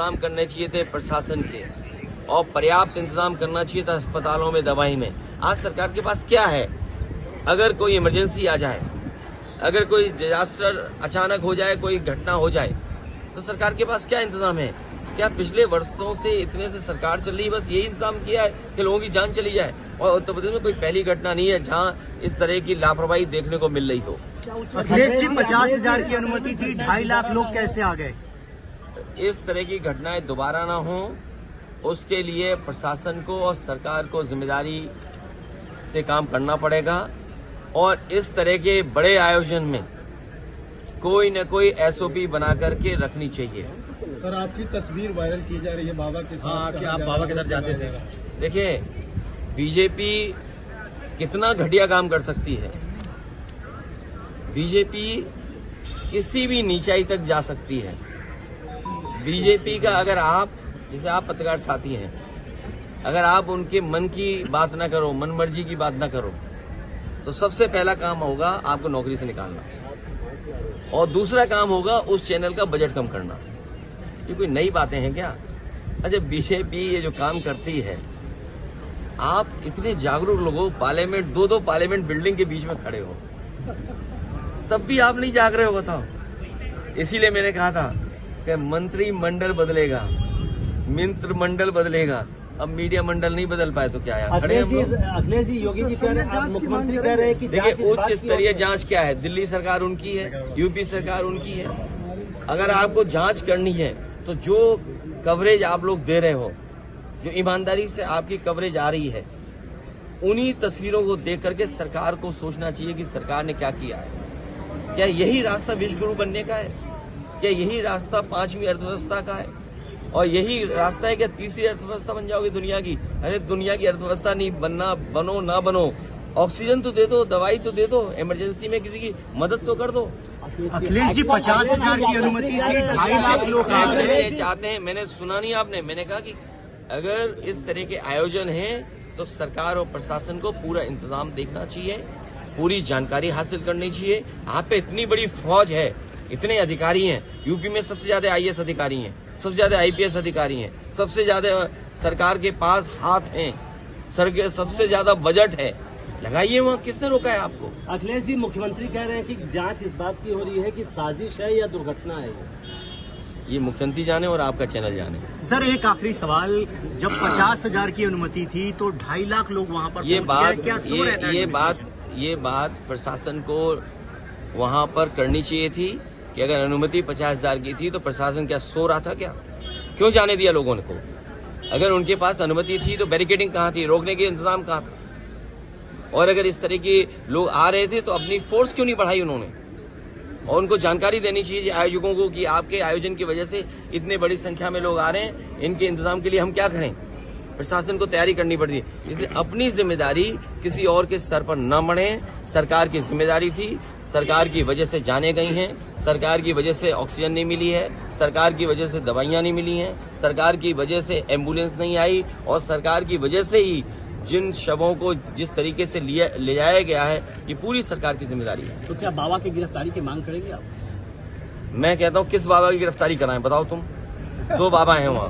इंतजाम करने चाहिए थे प्रशासन के और पर्याप्त इंतजाम करना चाहिए था अस्पतालों में, दवाई में। आज सरकार के पास क्या है? अगर कोई इमरजेंसी आ जाए, अगर कोई डिजास्टर अचानक हो जाए, कोई घटना हो जाए, तो सरकार के पास क्या इंतजाम है? क्या पिछले वर्षों से इतने से सरकार चल रही है, बस यही इंतजाम किया है कि लोगों की जान चली जाए? और उत्तर प्रदेश में कोई पहली घटना नहीं है जहां इस तरह की लापरवाही देखने को मिल रही हो। अखिलेश जी, 50,000 की अनुमति थी, 2.5 लाख लोग कैसे आ गए? इस तरह की घटनाएं दोबारा ना हो, उसके लिए प्रशासन को और सरकार को जिम्मेदारी से काम करना पड़ेगा। और इस तरह के बड़े आयोजन में कोई न कोई एसओपी बना करके रखनी चाहिए। सर, आपकी तस्वीर वायरल की जा रही है बाबा के साथ, कि आप बाबा के साथ जाते थे। देखिए, बीजेपी कितना घटिया काम कर सकती है। बीजेपी किसी भी नीचाई तक जा सकती है। बीजेपी का अगर आप, जैसे आप पत्रकार साथी हैं, अगर आप उनके मन की बात ना करो, मन मर्जी की बात ना करो, तो सबसे पहला काम होगा आपको नौकरी से निकालना, और दूसरा काम होगा उस चैनल का बजट कम करना। ये कोई नई बातें हैं क्या? अच्छा, बीजेपी ये जो काम करती है, आप इतने जागरूक लोगों, पार्लियामेंट, दो पार्लियामेंट बिल्डिंग के बीच में खड़े हो, तब भी आप नहीं जाग रहे हो, बताओ। इसीलिए मैंने कहा था कि मंत्रिमंडल बदलेगा, मित्र मंडल बदलेगा, अब मीडिया मंडल नहीं बदल पाए तो क्या है? अखिलेश जी, योगी जी कह रहे हैं, मुख्यमंत्री कह रहे हैं कि देखिए, उच्च स्तरीय जांच क्या है? दिल्ली सरकार उनकी है, यूपी सरकार उनकी है। अगर आपको जांच करनी है तो जो कवरेज आप लोग दे रहे हो, जो ईमानदारी से आपकी कवरेज आ रही है, उन्हीं तस्वीरों को देख करके सरकार को सोचना चाहिए कि सरकार ने क्या किया है। क्या यही रास्ता विश्वगुरु बनने का है? क्या यही रास्ता 5वीं अर्थव्यवस्था का है? और यही रास्ता है क्या 3री अर्थव्यवस्था बन जाओगे दुनिया की? अरे, दुनिया की अर्थव्यवस्था नहीं बनना, बनो ना बनो, ऑक्सीजन तो दे दो, दवाई तो दे दो, इमरजेंसी में किसी की मदद तो कर दो। अखिलेश जी, 50,000 की अनुमति थी, 2.5 लाख लोग ये चाहते हैं। मैंने सुना नहीं आपने, मैंने कहा कि अगर इस तरह के आयोजन हैं तो सरकार और प्रशासन को पूरा इंतजाम देखना चाहिए, पूरी जानकारी हासिल करनी चाहिए। आप पे इतनी बड़ी फौज है, इतने अधिकारी हैं, यूपी में सबसे ज्यादा आईएएस अधिकारी हैं, सबसे ज्यादा आईपीएस अधिकारी हैं, सबसे ज्यादा सरकार के पास हाथ हैं, सबसे ज्यादा बजट है, लगाइए वहाँ। किसने रोका है आपको? अखिलेश जी, मुख्यमंत्री कह रहे हैं कि जांच इस बात की हो रही है कि साजिश है या दुर्घटना है। ये मुख्यमंत्री जाने और आपका चैनल जाने। सर, एक आखिरी सवाल, जब 50,000 की अनुमति थी तो 2.5 लाख लोग वहाँ पर ये बात प्रशासन को वहाँ पर करनी चाहिए थी कि अगर अनुमति 50,000 की थी तो प्रशासन क्या सो रहा था क्या? क्यों जाने दिया लोगों को? अगर उनके पास अनुमति थी तो बैरिकेडिंग कहाँ थी? रोकने के इंतजाम कहाँ था? और अगर इस तरह के लोग आ रहे थे तो अपनी फोर्स क्यों नहीं बढ़ाई उन्होंने? और उनको जानकारी देनी चाहिए आयोजकों को कि आपके आयोजन की वजह से इतने बड़ी संख्या में लोग आ रहे हैं, इनके इंतजाम के लिए हम क्या करें? प्रशासन को तैयारी करनी पड़ती है। इसलिए अपनी जिम्मेदारी किसी और के सर पर न मढ़े। सरकार की जिम्मेदारी थी, सरकार की वजह से जाने गई हैं, सरकार की वजह से ऑक्सीजन नहीं मिली है, सरकार की वजह से दवाइयां नहीं मिली हैं, सरकार की वजह से एम्बुलेंस नहीं आई, और सरकार की वजह से ही जिन शवों को जिस तरीके से ले जाया गया है, ये पूरी सरकार की जिम्मेदारी है। तो क्या बाबा की गिरफ्तारी की मांग करेंगे आप? मैं कहता हूँ, किस बाबा की गिरफ्तारी कराएं? बताओ तुम। 2 बाबा हैं वहाँ।